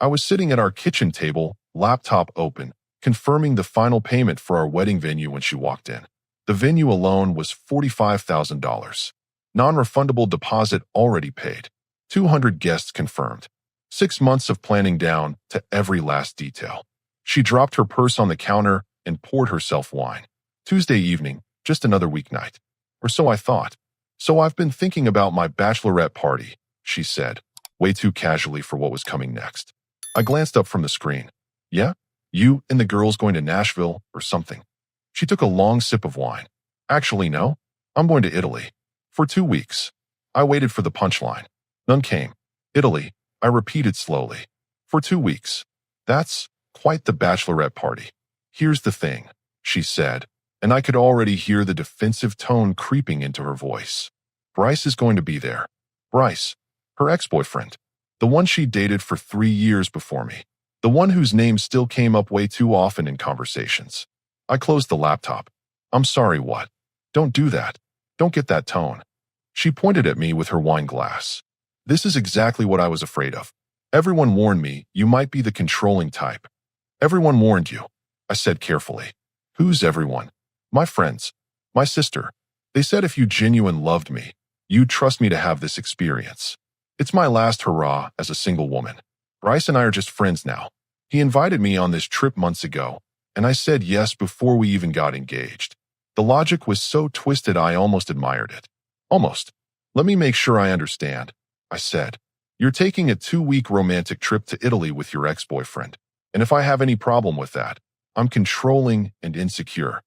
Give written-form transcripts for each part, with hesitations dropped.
I was sitting at our kitchen table, laptop open, confirming the final payment for our wedding venue when she walked in. The venue alone was $45,000. Non-refundable deposit already paid. 200 guests confirmed. 6 months of planning down to every last detail. She dropped her purse on the counter and poured herself wine. Tuesday evening, just another weeknight. Or so I thought. So I've been thinking about my bachelorette party, she said, way too casually for what was coming next. I glanced up from the screen. Yeah? You and the girls going to Nashville or something? She took a long sip of wine. Actually, no. I'm going to Italy. For 2 weeks. I waited for the punchline. None came. Italy, I repeated slowly. For 2 weeks. That's quite the bachelorette party. Here's the thing, she said, and I could already hear the defensive tone creeping into her voice. Bryce is going to be there. Bryce, her ex-boyfriend. The one she dated for 3 years before me. The one whose name still came up way too often in conversations. I closed the laptop. I'm sorry, what? Don't do that. Don't get that tone. She pointed at me with her wine glass. This is exactly what I was afraid of. Everyone warned me you might be the controlling type. Everyone warned you, I said carefully. Who's everyone? My friends. My sister. They said if you genuinely loved me, you'd trust me to have this experience. It's my last hurrah as a single woman. Bryce and I are just friends now. He invited me on this trip months ago, and I said yes before we even got engaged. The logic was so twisted I almost admired it. Almost. Let me make sure I understand, I said. You're taking a 2-week romantic trip to Italy with your ex-boyfriend, and if I have any problem with that, I'm controlling and insecure.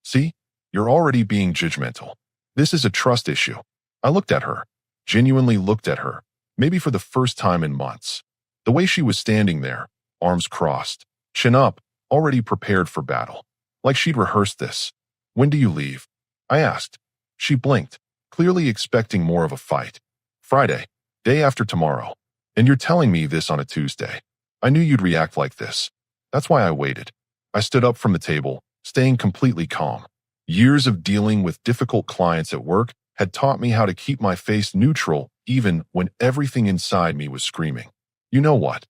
See? You're already being judgmental. This is a trust issue. I looked at her, genuinely looked at her, maybe for the first time in months. The way she was standing there, arms crossed, chin up, already prepared for battle. Like she'd rehearsed this. When do you leave? I asked. She blinked, clearly expecting more of a fight. Friday, day after tomorrow. And you're telling me this on a Tuesday. I knew you'd react like this. That's why I waited. I stood up from the table, staying completely calm. Years of dealing with difficult clients at work had taught me how to keep my face neutral even when everything inside me was screaming. You know what?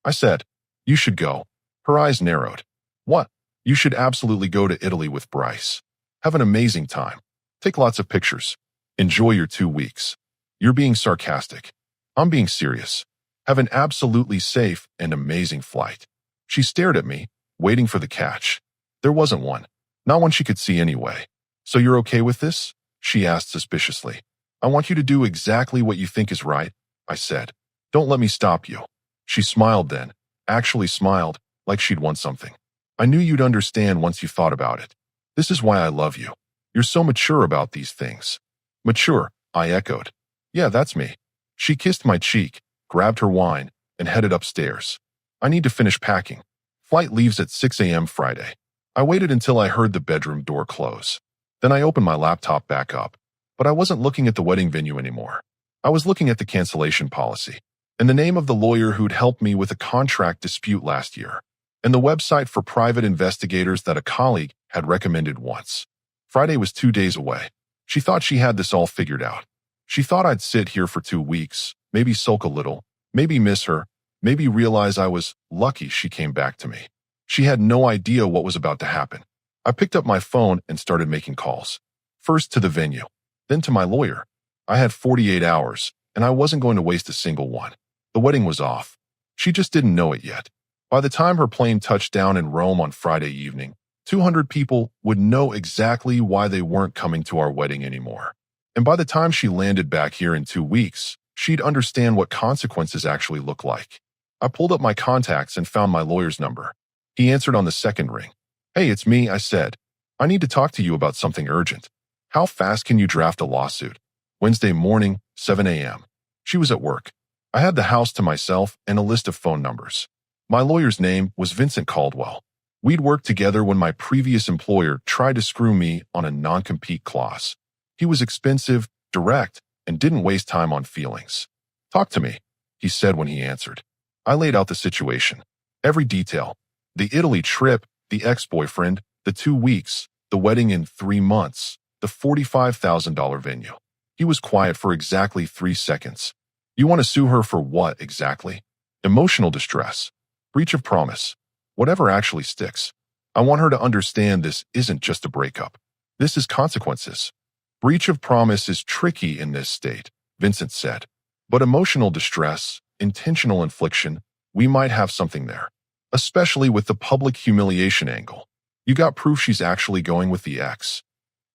I said. You should go. Her eyes narrowed. What? You should absolutely go to Italy with Bryce. Have an amazing time. Take lots of pictures. Enjoy your 2 weeks. You're being sarcastic. I'm being serious. Have an absolutely safe and amazing flight. She stared at me, waiting for the catch. There wasn't one. Not one she could see anyway. So you're okay with this? She asked suspiciously. I want you to do exactly what you think is right, I said. Don't let me stop you. She smiled then, actually smiled, like she'd won something. I knew you'd understand once you thought about it. This is why I love you. You're so mature about these things. Mature, I echoed. Yeah, that's me. She kissed my cheek, grabbed her wine, and headed upstairs. I need to finish packing. Flight leaves at 6 a.m. Friday. I waited until I heard the bedroom door close. Then I opened my laptop back up. But I wasn't looking at the wedding venue anymore. I was looking at the cancellation policy, and the name of the lawyer who'd helped me with a contract dispute last year, and the website for private investigators that a colleague had recommended once. Friday was 2 days away. She thought she had this all figured out. She thought I'd sit here for 2 weeks, maybe sulk a little, maybe miss her, maybe realize I was lucky she came back to me. She had no idea what was about to happen. I picked up my phone and started making calls. First to the venue, then to my lawyer. I had 48 hours, and I wasn't going to waste a single one. The wedding was off. She just didn't know it yet. By the time her plane touched down in Rome on Friday evening, 200 people would know exactly why they weren't coming to our wedding anymore. And by the time she landed back here in 2 weeks, she'd understand what consequences actually look like. I pulled up my contacts and found my lawyer's number. He answered on the second ring. Hey, it's me, I said. I need to talk to you about something urgent. How fast can you draft a lawsuit? Wednesday morning, 7 a.m. She was at work. I had the house to myself and a list of phone numbers. My lawyer's name was Vincent Caldwell. We'd worked together when my previous employer tried to screw me on a non-compete clause. He was expensive, direct, and didn't waste time on feelings. Talk to me, he said when he answered. I laid out the situation. Every detail. The Italy trip, the ex-boyfriend, the 2 weeks, the wedding in 3 months, the $45,000 venue. He was quiet for exactly 3 seconds. You want to sue her for what exactly? Emotional distress. Breach of promise. Whatever actually sticks. I want her to understand this isn't just a breakup. This is consequences. Breach of promise is tricky in this state, Vincent said. But emotional distress, intentional infliction, we might have something there. Especially with the public humiliation angle. You got proof she's actually going with the ex.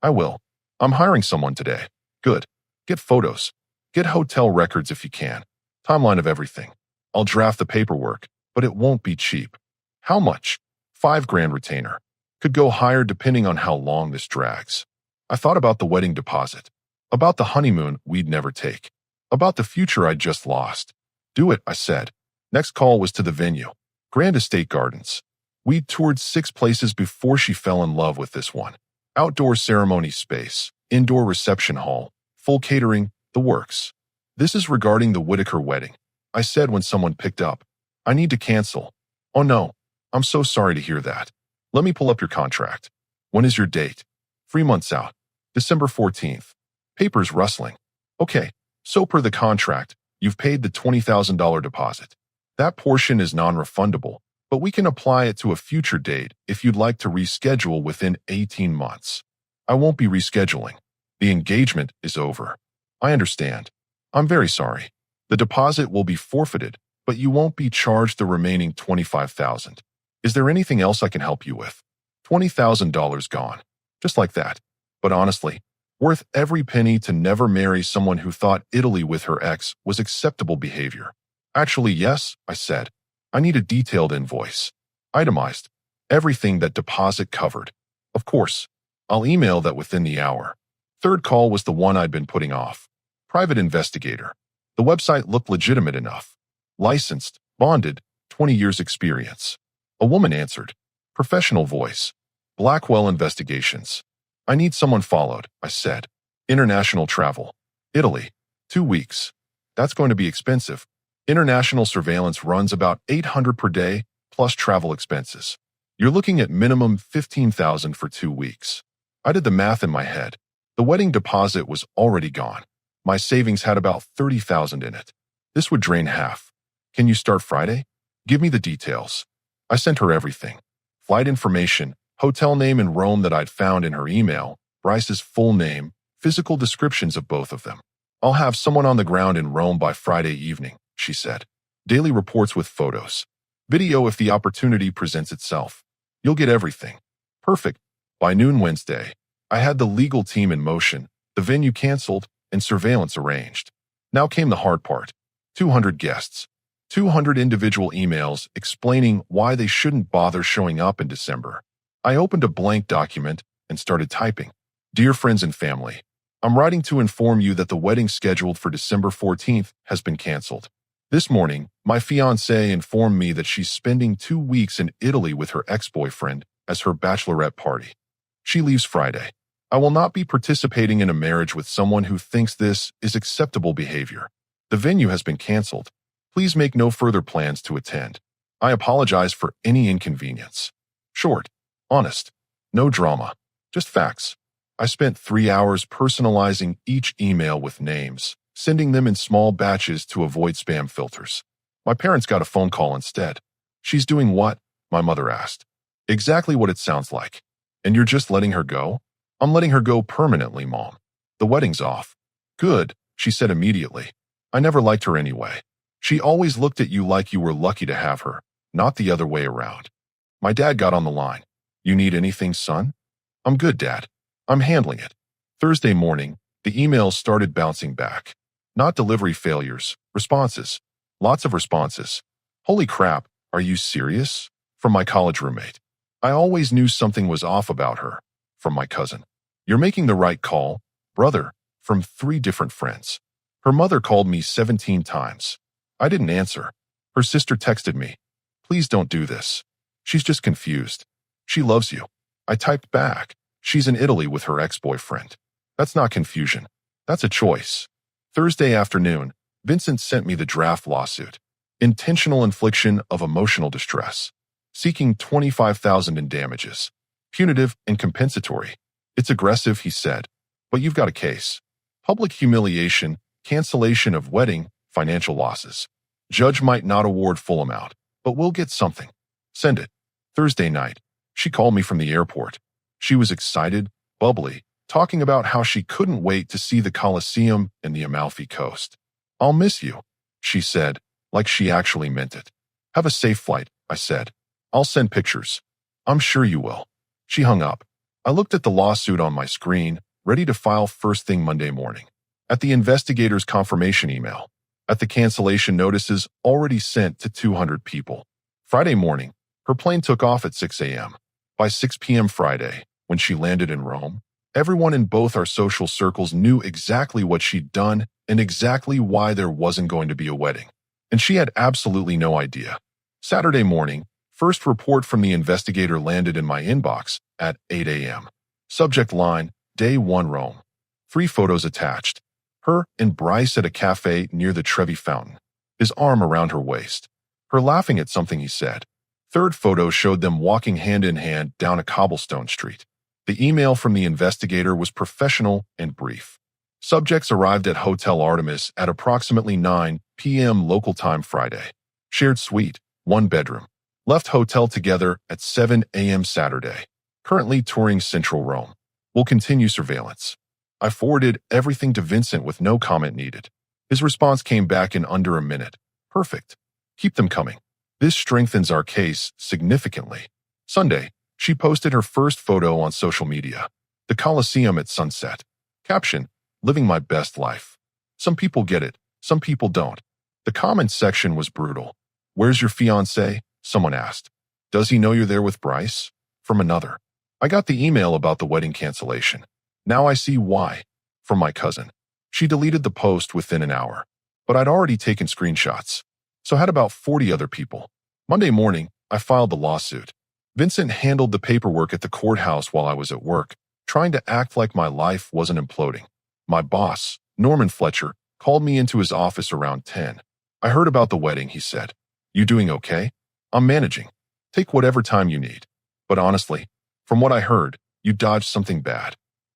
I will. I'm hiring someone today. Good. Get photos. Get hotel records if you can. Timeline of everything. I'll draft the paperwork, but it won't be cheap. How much? $5,000 retainer. Could go higher depending on how long this drags. I thought about the wedding deposit. About the honeymoon we'd never take. About the future I'd just lost. Do it, I said. Next call was to the venue. Grand Estate Gardens. We'd toured 6 places before she fell in love with this one. Outdoor ceremony space, indoor reception hall, full catering, the works. This is regarding the Whitaker wedding. I said when someone picked up. I need to cancel. Oh no, I'm so sorry to hear that. Let me pull up your contract. When is your date? 3 months out. December 14th. Papers rustling. Okay, so per the contract, you've paid the $20,000 deposit. That portion is non-refundable, but we can apply it to a future date if you'd like to reschedule within 18 months. I won't be rescheduling. The engagement is over. I understand. I'm very sorry. The deposit will be forfeited, but you won't be charged the remaining $25,000. Is there anything else I can help you with? $20,000 gone. Just like that. But honestly, worth every penny to never marry someone who thought Italy with her ex was acceptable behavior. Actually, yes, I said. I need a detailed invoice. Itemized. Everything that deposit covered. Of course. I'll email that within the hour. Third call was the one I'd been putting off. Private investigator. The website looked legitimate enough. Licensed, bonded, 20 years experience. A woman answered. Professional voice. Blackwell Investigations. I need someone followed, I said. International travel. Italy. 2 weeks. That's going to be expensive. International surveillance runs about $800 per day, plus travel expenses. You're looking at minimum $15,000 for 2 weeks. I did the math in my head. The wedding deposit was already gone. My savings had about $30,000 in it. This would drain half. Can you start Friday? Give me the details. I sent her everything. Flight information, hotel name in Rome that I'd found in her email, Bryce's full name, physical descriptions of both of them. I'll have someone on the ground in Rome by Friday evening, she said. Daily reports with photos. Video if the opportunity presents itself. You'll get everything. Perfect. By noon Wednesday, I had the legal team in motion, the venue canceled, and surveillance arranged. Now came the hard part. 200 guests. 200 individual emails explaining why they shouldn't bother showing up in December. I opened a blank document and started typing. Dear friends and family, I'm writing to inform you that the wedding scheduled for December 14th has been canceled. This morning, my fiancée informed me that she's spending 2 weeks in Italy with her ex-boyfriend as her bachelorette party. She leaves Friday. I will not be participating in a marriage with someone who thinks this is acceptable behavior. The venue has been canceled. Please make no further plans to attend. I apologize for any inconvenience. Short, honest, no drama, just facts. I spent 3 hours personalizing each email with names, sending them in small batches to avoid spam filters. My parents got a phone call instead. She's doing what? My mother asked. Exactly what it sounds like. And you're just letting her go? I'm letting her go permanently, Mom. The wedding's off. Good, she said immediately. I never liked her anyway. She always looked at you like you were lucky to have her, not the other way around. My dad got on the line. You need anything, son? I'm good, Dad. I'm handling it. Thursday morning, the emails started bouncing back. Not delivery failures, responses. Lots of responses. Holy crap, are you serious? From my college roommate. I always knew something was off about her. From my cousin. You're making the right call, brother. From 3 different friends. Her mother called me 17 times. I didn't answer. Her sister texted me. Please don't do this. She's just confused. She loves you. I typed back. She's in Italy with her ex-boyfriend. That's not confusion. That's a choice. Thursday afternoon, Vincent sent me the draft lawsuit. Intentional infliction of emotional distress. Seeking $25,000 in damages. Punitive and compensatory. It's aggressive, he said. But you've got a case. Public humiliation, cancellation of wedding, financial losses. Judge might not award full amount, but we'll get something. Send it. Thursday night, she called me from the airport. She was excited, bubbly, talking about how she couldn't wait to see the Colosseum and the Amalfi Coast. I'll miss you, she said, like she actually meant it. Have a safe flight, I said. I'll send pictures. I'm sure you will. She hung up. I looked at the lawsuit on my screen, ready to file first thing Monday morning. At the investigator's confirmation email. At the cancellation notices already sent to 200 people. Friday morning, her plane took off at 6 a.m. By 6 p.m. Friday, when she landed in Rome, everyone in both our social circles knew exactly what she'd done and exactly why there wasn't going to be a wedding. And she had absolutely no idea. Saturday morning, first report from the investigator landed in my inbox at 8 a.m. Subject line, Day 1 Rome. 3 photos attached. Her and Bryce at a cafe near the Trevi Fountain. His arm around her waist. Her laughing at something he said. Third photo showed them walking hand in hand down a cobblestone street. The email from the investigator was professional and brief. Subjects arrived at Hotel Artemis at approximately 9 p.m. local time Friday. Shared suite, 1 bedroom. Left hotel together at 7 a.m. Saturday. Currently touring Central Rome. Will continue surveillance. I forwarded everything to Vincent with no comment needed. His response came back in under a minute. Perfect. Keep them coming. This strengthens our case significantly. Sunday, she posted her first photo on social media. The Colosseum at sunset. Caption, living my best life. Some people get it, some people don't. The comments section was brutal. Where's your fiancé? Someone asked. Does he know you're there with Bryce? From another. I got the email about the wedding cancellation. Now I see why. From my cousin. She deleted the post within an hour. But I'd already taken screenshots. So had about 40 other people. Monday morning, I filed the lawsuit. Vincent handled the paperwork at the courthouse while I was at work, trying to act like my life wasn't imploding. My boss, Norman Fletcher, called me into his office around 10. I heard about the wedding, he said. You doing okay? I'm managing. Take whatever time you need. But honestly, from what I heard, you dodged something bad.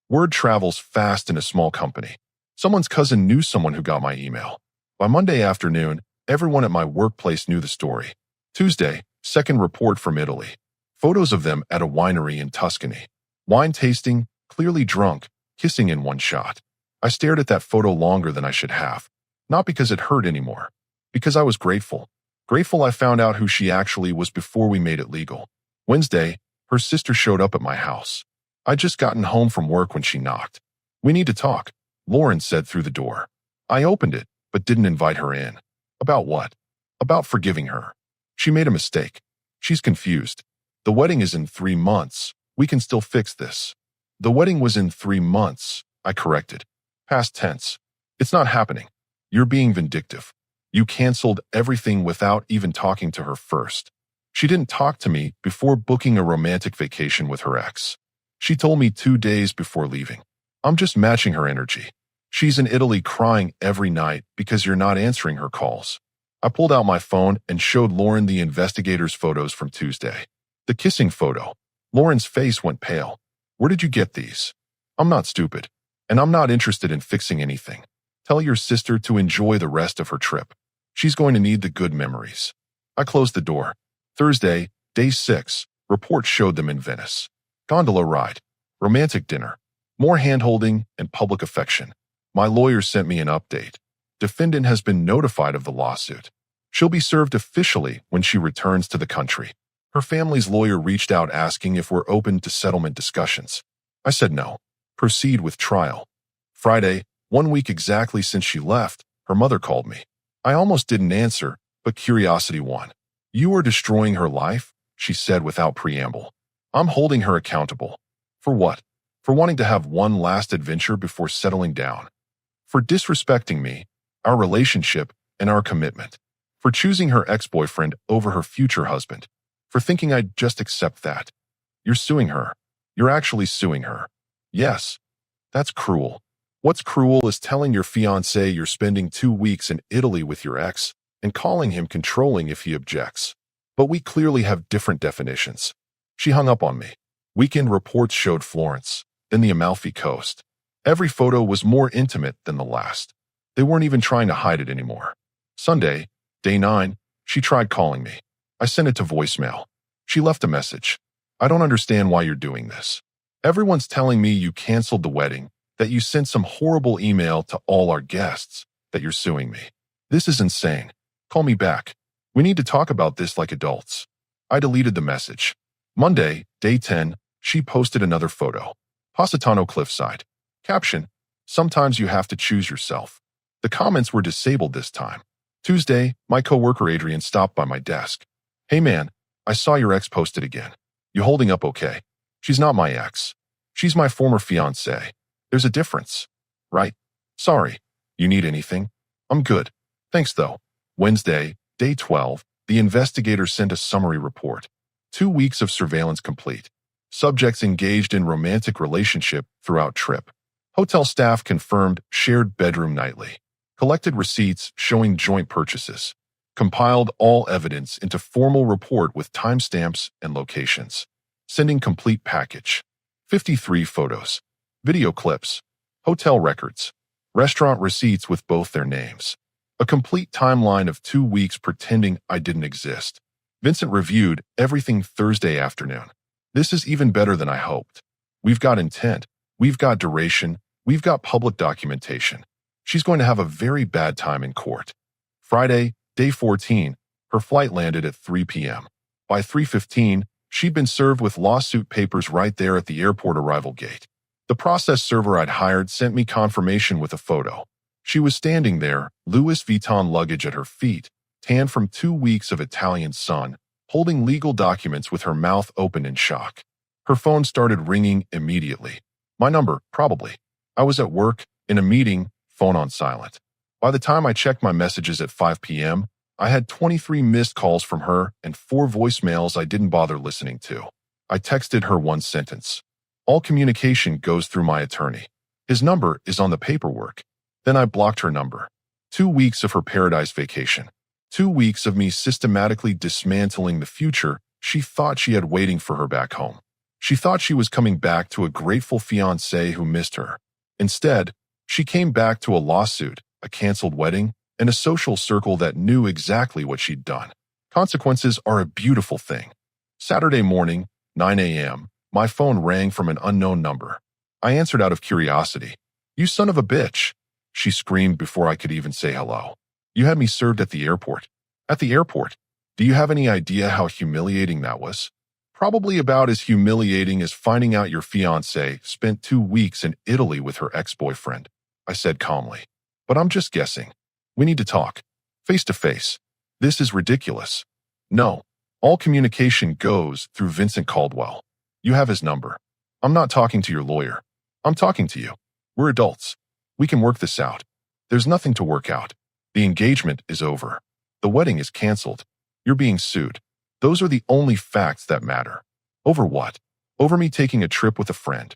Word travels fast in a small company. Someone's cousin knew someone who got my email. By Monday afternoon, everyone at my workplace knew the story. Tuesday, second report from Italy. Photos of them at a winery in Tuscany. Wine tasting, clearly drunk, kissing in one shot. I stared at that photo longer than I should have. Not because it hurt anymore. Because I was grateful. Grateful I found out who she actually was before we made it legal. Wednesday, her sister showed up at my house. I'd just gotten home from work when she knocked. We need to talk, Lauren said through the door. I opened it, but didn't invite her in. About what? About forgiving her. She made a mistake. She's confused. The wedding is in 3 months. We can still fix this. The wedding was in 3 months, I corrected. Past tense. It's not happening. You're being vindictive. You canceled everything without even talking to her first. She didn't talk to me before booking a romantic vacation with her ex. She told me 2 days before leaving. I'm just matching her energy. She's in Italy crying every night because you're not answering her calls. I pulled out my phone and showed Lauren the investigator's photos from Tuesday. The kissing photo. Lauren's face went pale. Where did you get these? I'm not stupid, and I'm not interested in fixing anything. Tell your sister to enjoy the rest of her trip. She's going to need the good memories. I closed the door. Thursday, day 6, reports showed them in Venice. Gondola ride, romantic dinner, more hand-holding and public affection. My lawyer sent me an update. Defendant has been notified of the lawsuit. She'll be served officially when she returns to the country. Her family's lawyer reached out asking if we're open to settlement discussions. I said no. Proceed with trial. Friday, 1 week exactly since she left, her mother called me. I almost didn't answer, but curiosity won. You are destroying her life, she said without preamble. I'm holding her accountable. For what? For wanting to have one last adventure before settling down. For disrespecting me, our relationship, and our commitment. For choosing her ex-boyfriend over her future husband. For thinking I'd just accept that. You're suing her. You're actually suing her. Yes. That's cruel. What's cruel is telling your fiancé you're spending 2 weeks in Italy with your ex and calling him controlling if he objects. But we clearly have different definitions. She hung up on me. Weekend reports showed Florence, then the Amalfi Coast. Every photo was more intimate than the last. They weren't even trying to hide it anymore. Sunday, Day 9, she tried calling me. I sent it to voicemail. She left a message. I don't understand why you're doing this. Everyone's telling me you canceled the wedding, that you sent some horrible email to all our guests, that you're suing me. This is insane. Call me back. We need to talk about this like adults. I deleted the message. Monday, day 10, she posted another photo. Positano Cliffside. Caption: sometimes you have to choose yourself. The comments were disabled this time. Tuesday, my coworker Adrian stopped by my desk. Hey man, I saw your ex posted again. You holding up okay? She's not my ex. She's my former fiancée. There's a difference, right? Sorry. You need anything? I'm good. Thanks though. Wednesday, day 12, the investigator sent a summary report. 2 weeks of surveillance complete. Subjects engaged in romantic relationship throughout trip. Hotel staff confirmed shared bedroom nightly. Collected receipts showing joint purchases. Compiled all evidence into formal report with timestamps and locations. Sending complete package. 53 photos. Video clips. Hotel records. Restaurant receipts with both their names. A complete timeline of 2 weeks pretending I didn't exist. Vincent reviewed everything Thursday afternoon. This is even better than I hoped. We've got intent. We've got duration. We've got public documentation. She's going to have a very bad time in court. Friday, day 14, her flight landed at 3 p.m. By 3:15, she'd been served with lawsuit papers right there at the airport arrival gate. The process server I'd hired sent me confirmation with a photo. She was standing there, Louis Vuitton luggage at her feet, tan from 2 weeks of Italian sun, holding legal documents with her mouth open in shock. Her phone started ringing immediately. My number, probably. I was at work, in a meeting, phone on silent. By the time I checked my messages at 5 p.m., I had 23 missed calls from her and 4 voicemails I didn't bother listening to. I texted her one sentence. All communication goes through my attorney. His number is on the paperwork. Then I blocked her number. 2 weeks of her paradise vacation. 2 weeks of me systematically dismantling the future she thought she had waiting for her back home. She thought she was coming back to a grateful fiancé who missed her. Instead, she came back to a lawsuit, a canceled wedding, and a social circle that knew exactly what she'd done. Consequences are a beautiful thing. Saturday morning, 9 a.m., my phone rang from an unknown number. I answered out of curiosity. "You son of a bitch," she screamed before I could even say hello. "You had me served at the airport." At the airport? Do you have any idea how humiliating that was? Probably about as humiliating as finding out your fiancé spent 2 weeks in Italy with her ex-boyfriend, I said calmly. But I'm just guessing. We need to talk. Face to face. This is ridiculous. No. All communication goes through Vincent Caldwell. You have his number. I'm not talking to your lawyer. I'm talking to you. We're adults. We can work this out. There's nothing to work out. The engagement is over. The wedding is canceled. You're being sued. Those are the only facts that matter. Over what? Over me taking a trip with a friend.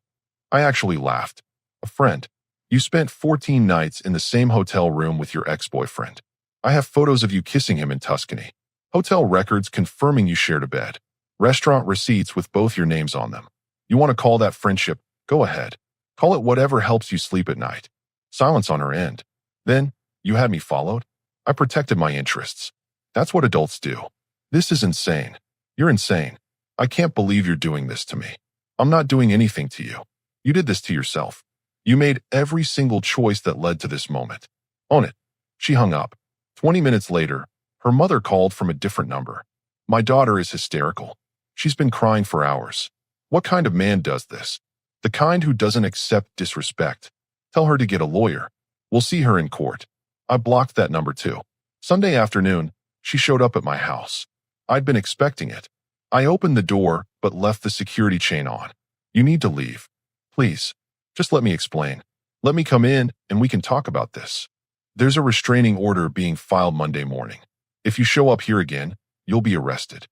I actually laughed. A friend. You spent 14 nights in the same hotel room with your ex-boyfriend. I have photos of you kissing him in Tuscany. Hotel records confirming you shared a bed. Restaurant receipts with both your names on them. You want to call that friendship? Go ahead. Call it whatever helps you sleep at night. Silence on her end. Then, you had me followed? I protected my interests. That's what adults do. This is insane. You're insane. I can't believe you're doing this to me. I'm not doing anything to you. You did this to yourself. You made every single choice that led to this moment. Own it. She hung up. 20 minutes later, her mother called from a different number. My daughter is hysterical. She's been crying for hours. What kind of man does this? The kind who doesn't accept disrespect. Tell her to get a lawyer. We'll see her in court. I blocked that number too. Sunday afternoon, she showed up at my house. I'd been expecting it. I opened the door, but left the security chain on. You need to leave. Please. Just let me explain. Let me come in and we can talk about this. There's a restraining order being filed Monday morning. If you show up here again, you'll be arrested.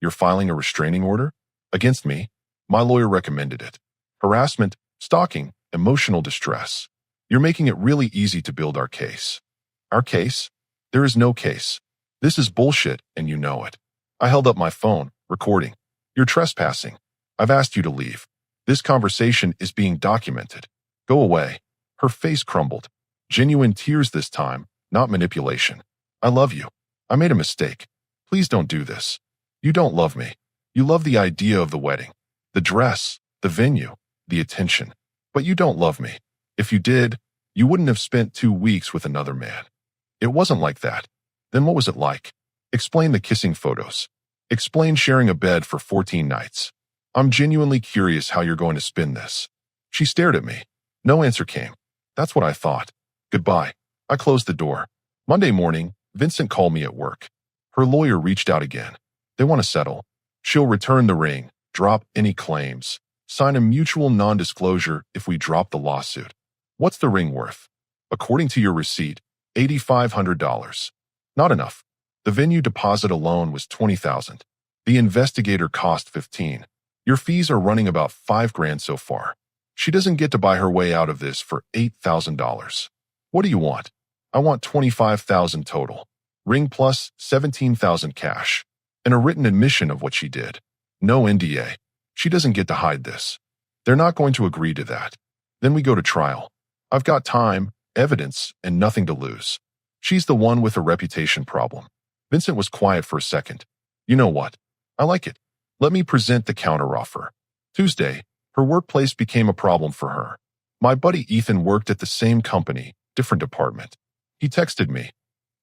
You're filing a restraining order? Against me? My lawyer recommended it. Harassment, stalking, emotional distress. You're making it really easy to build our case. Our case? There is no case. This is bullshit and you know it. I held up my phone, recording. You're trespassing. I've asked you to leave. This conversation is being documented. Go away. Her face crumbled. Genuine tears this time, not manipulation. I love you. I made a mistake. Please don't do this. You don't love me. You love the idea of the wedding, the dress, the venue, the attention. But you don't love me. If you did, you wouldn't have spent 2 weeks with another man. It wasn't like that. Then what was it like? Explain the kissing photos. Explain sharing a bed for 14 nights. I'm genuinely curious how you're going to spin this. She stared at me. No answer came. That's what I thought. Goodbye. I closed the door. Monday morning, Vincent called me at work. Her lawyer reached out again. They want to settle. She'll return the ring, drop any claims, sign a mutual non-disclosure if we drop the lawsuit. What's the ring worth? According to your receipt, $8,500. Not enough. The venue deposit alone was $20,000. The investigator cost $15,000. Your fees are running about $5,000 so far. She doesn't get to buy her way out of this for $8,000. What do you want? I want $25,000 total. Ring plus $17,000 cash. And a written admission of what she did. No NDA. She doesn't get to hide this. They're not going to agree to that. Then we go to trial. I've got time, evidence, and nothing to lose. She's the one with a reputation problem. Vincent was quiet for a second. You know what? I like it. Let me present the counteroffer. Tuesday, her workplace became a problem for her. My buddy Ethan worked at the same company, different department. He texted me.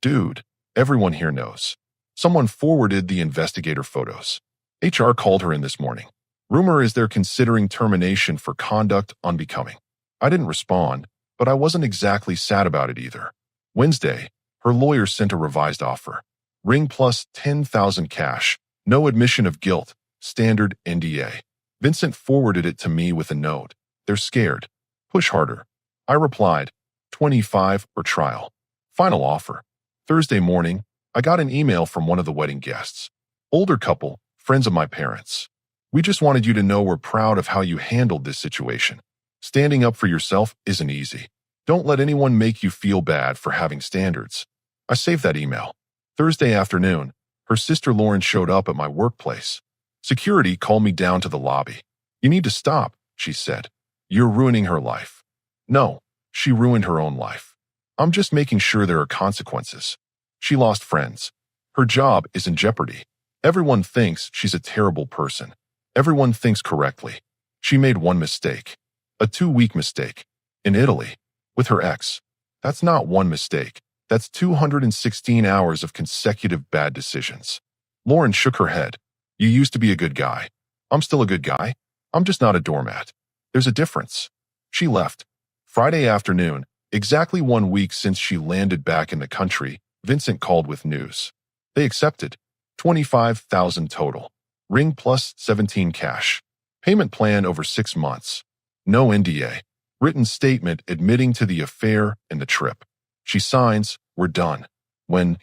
Dude, everyone here knows. Someone forwarded the investigator photos. HR called her in this morning. Rumor is they're considering termination for conduct unbecoming. I didn't respond, but I wasn't exactly sad about it either. Wednesday, her lawyer sent a revised offer. Ring plus $10,000 cash, no admission of guilt, standard NDA. Vincent forwarded it to me with a note. They're scared. Push harder. I replied, 25 or trial. Final offer. Thursday morning, I got an email from one of the wedding guests. Older couple, friends of my parents. We just wanted you to know we're proud of how you handled this situation. Standing up for yourself isn't easy. Don't let anyone make you feel bad for having standards. I saved that email. Thursday afternoon, her sister Lauren showed up at my workplace. Security called me down to the lobby. You need to stop, she said. You're ruining her life. No, she ruined her own life. I'm just making sure there are consequences. She lost friends. Her job is in jeopardy. Everyone thinks she's a terrible person. Everyone thinks correctly. She made one mistake. A 2-week mistake. In Italy. With her ex. That's not one mistake. That's 216 hours of consecutive bad decisions. Lauren shook her head. You used to be a good guy. I'm still a good guy. I'm just not a doormat. There's a difference. She left. Friday afternoon, exactly 1 week since she landed back in the country, Vincent called with news. They accepted. $25,000 total. Ring plus $17,000 cash. Payment plan over 6 months. No NDA. Written statement admitting to the affair and the trip. She signs, we're done. When?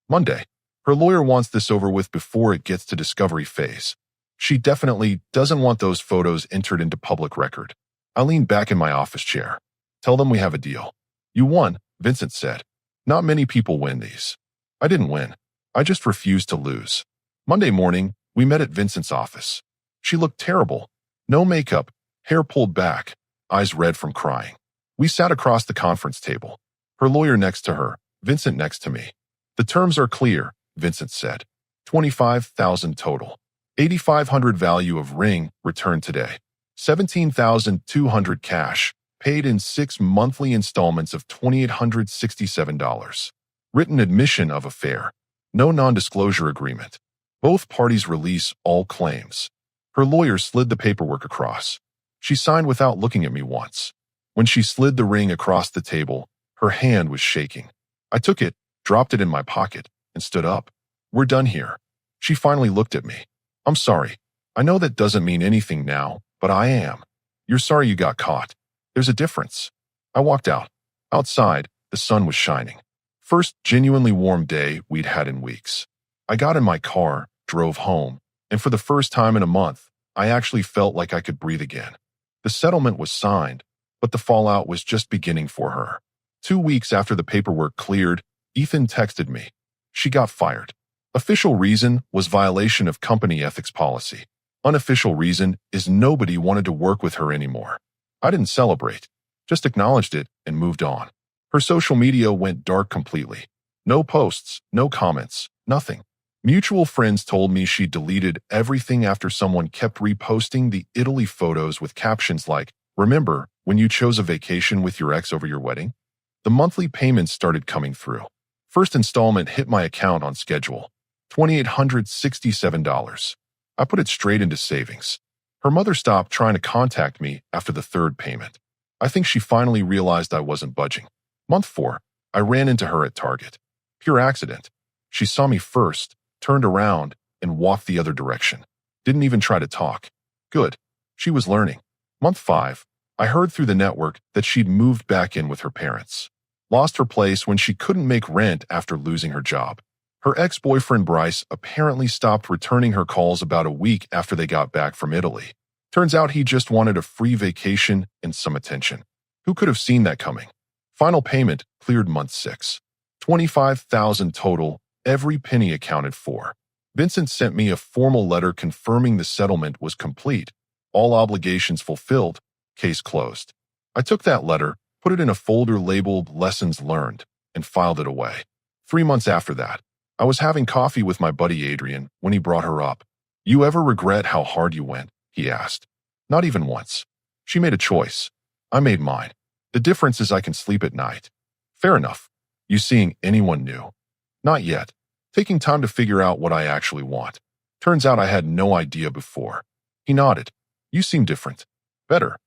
Monday. Her lawyer wants this over with before it gets to discovery phase. She definitely doesn't want those photos entered into public record. I leaned back in my office chair. Tell them we have a deal. You won, Vincent said. Not many people win these. I didn't win. I just refused to lose. Monday morning, we met at Vincent's office. She looked terrible. No makeup, hair pulled back, eyes red from crying. We sat across the conference table. Her lawyer next to her, Vincent next to me. The terms are clear, Vincent said. $25,000 total. $8,500 value of ring returned today. $17,200 cash, paid in 6 monthly installments of $2,867. Written admission of affair. No non-disclosure agreement. Both parties release all claims. Her lawyer slid the paperwork across. She signed without looking at me once. When she slid the ring across the table, her hand was shaking. I took it, dropped it in my pocket, and stood up. We're done here. She finally looked at me. I'm sorry. I know that doesn't mean anything now, but I am. You're sorry you got caught. There's a difference. I walked out. Outside, the sun was shining. First genuinely warm day we'd had in weeks. I got in my car, drove home, and for the first time in a month, I actually felt like I could breathe again. The settlement was signed, but the fallout was just beginning for her. 2 weeks after the paperwork cleared, Ethan texted me. She got fired. Official reason was violation of company ethics policy. Unofficial reason is nobody wanted to work with her anymore. I didn't celebrate, just acknowledged it and moved on. Her social media went dark completely. No posts, no comments, Nothing. Mutual friends told me she deleted everything after someone kept reposting the Italy photos with captions like, "Remember when you chose a vacation with your ex over your wedding?" The monthly payments started coming through. First installment hit my account on schedule, $2,867. I put it straight into savings. Her mother stopped trying to contact me after the third payment. I think she finally realized I wasn't budging. Month 4, I ran into her at Target. Pure accident. She saw me first, turned around, and walked the other direction. Didn't even try to talk. Good. She was learning. Month 5, I heard through the network that she'd moved back in with her parents. Lost her place when she couldn't make rent after losing her job. Her ex-boyfriend Bryce apparently stopped returning her calls about a week after they got back from Italy. Turns out he just wanted a free vacation and some attention. Who could have seen that coming? Final payment cleared month 6. $25,000 total, every penny accounted for. Vincent sent me a formal letter confirming the settlement was complete. All obligations fulfilled, case closed. I took that letter, put it in a folder labeled Lessons Learned, and filed it away. 3 months after that, I was having coffee with my buddy Adrian when he brought her up. "You ever regret how hard you went?" he asked. Not even once. She made a choice. I made mine. The difference is I can sleep at night. Fair enough. You seeing anyone new? Not yet. Taking time to figure out what I actually want. Turns out I had no idea before. He nodded. You seem different. Better.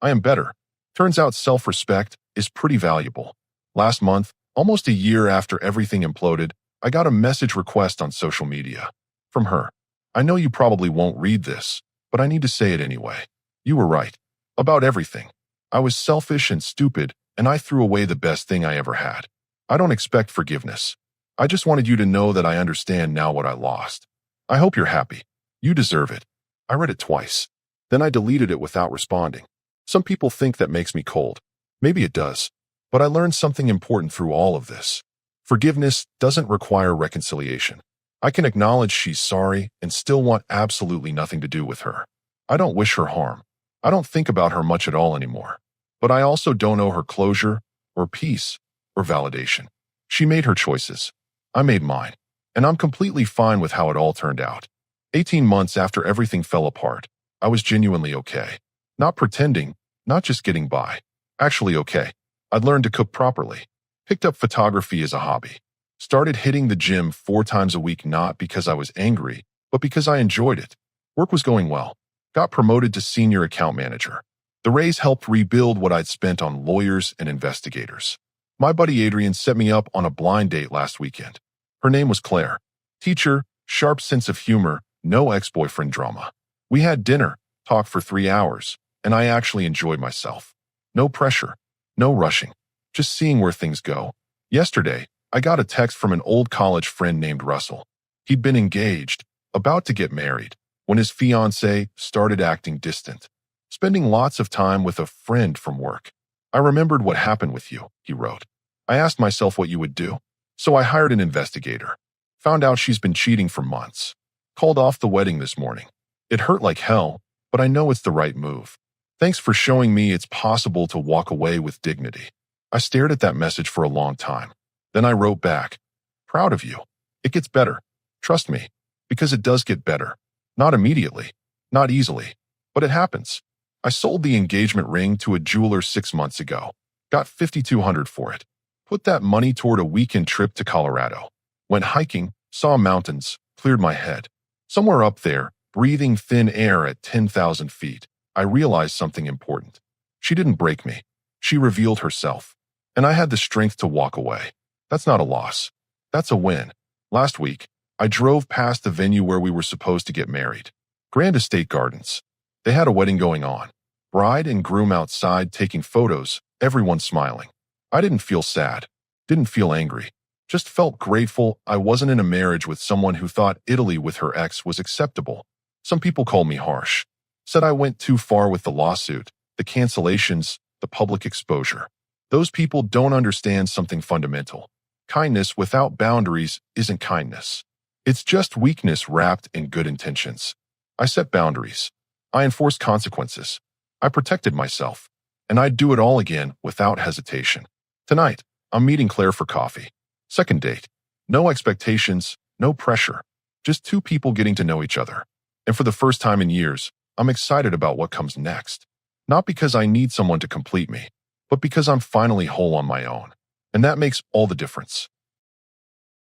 I am better. Turns out self-respect is pretty valuable. Last month, almost a year after everything imploded, I got a message request on social media. From her. "I know you probably won't read this, but I need to say it anyway. You were right. About everything. I was selfish and stupid, and I threw away the best thing I ever had. I don't expect forgiveness. I just wanted you to know that I understand now what I lost. I hope you're happy. You deserve it." I read it twice. Then I deleted it without responding. Some people think that makes me cold. Maybe it does. But I learned something important through all of this. Forgiveness doesn't require reconciliation. I can acknowledge she's sorry and still want absolutely nothing to do with her. I don't wish her harm. I don't think about her much at all anymore. But I also don't owe her closure, or peace, or validation. She made her choices. I made mine. And I'm completely fine with how it all turned out. 18 months after everything fell apart, I was genuinely okay. Not pretending, not just getting by. Actually okay. I'd learned to cook properly. Picked up photography as a hobby. Started hitting the gym 4 times a week not because I was angry, but because I enjoyed it. Work was going well. Got promoted to senior account manager. The raise helped rebuild what I'd spent on lawyers and investigators. My buddy Adrian set me up on a blind date last weekend. Her name was Claire. Teacher, sharp sense of humor, no ex-boyfriend drama. We had dinner, talked for 3 hours, and I actually enjoyed myself. No pressure, no rushing, just seeing where things go. Yesterday, I got a text from an old college friend named Russell. He'd been engaged, about to get married, when his fiancée started acting distant. Spending lots of time with a friend from work. "I remembered what happened with you," he wrote. "I asked myself what you would do. So I hired an investigator. Found out she's been cheating for months. Called off the wedding this morning. It hurt like hell, but I know it's the right move. Thanks for showing me it's possible to walk away with dignity." I stared at that message for a long time. Then I wrote back, "Proud of you. It gets better. Trust me, because it does get better. Not immediately, not easily, but it happens." I sold the engagement ring to a jeweler 6 months ago. Got $5,200 for it. Put that money toward a weekend trip to Colorado. Went hiking, saw mountains, cleared my head. Somewhere up there, breathing thin air at 10,000 feet, I realized something important. She didn't break me. She revealed herself. And I had the strength to walk away. That's not a loss. That's a win. Last week, I drove past the venue where we were supposed to get married. Grand Estate Gardens. They had a wedding going on. Bride and groom outside taking photos, everyone smiling. I didn't feel sad. Didn't feel angry. Just felt grateful I wasn't in a marriage with someone who thought Italy with her ex was acceptable. Some people called me harsh. Said I went too far with the lawsuit, the cancellations, the public exposure. Those people don't understand something fundamental. Kindness without boundaries isn't kindness. It's just weakness wrapped in good intentions. I set boundaries. I enforced consequences. I protected myself. And I'd do it all again without hesitation. Tonight, I'm meeting Claire for coffee. Second date. No expectations, No pressure. Just two people getting to know each other. And for the first time in years, I'm excited about what comes next. Not because I need someone to complete me, but because I'm finally whole on my own. And that makes all the difference.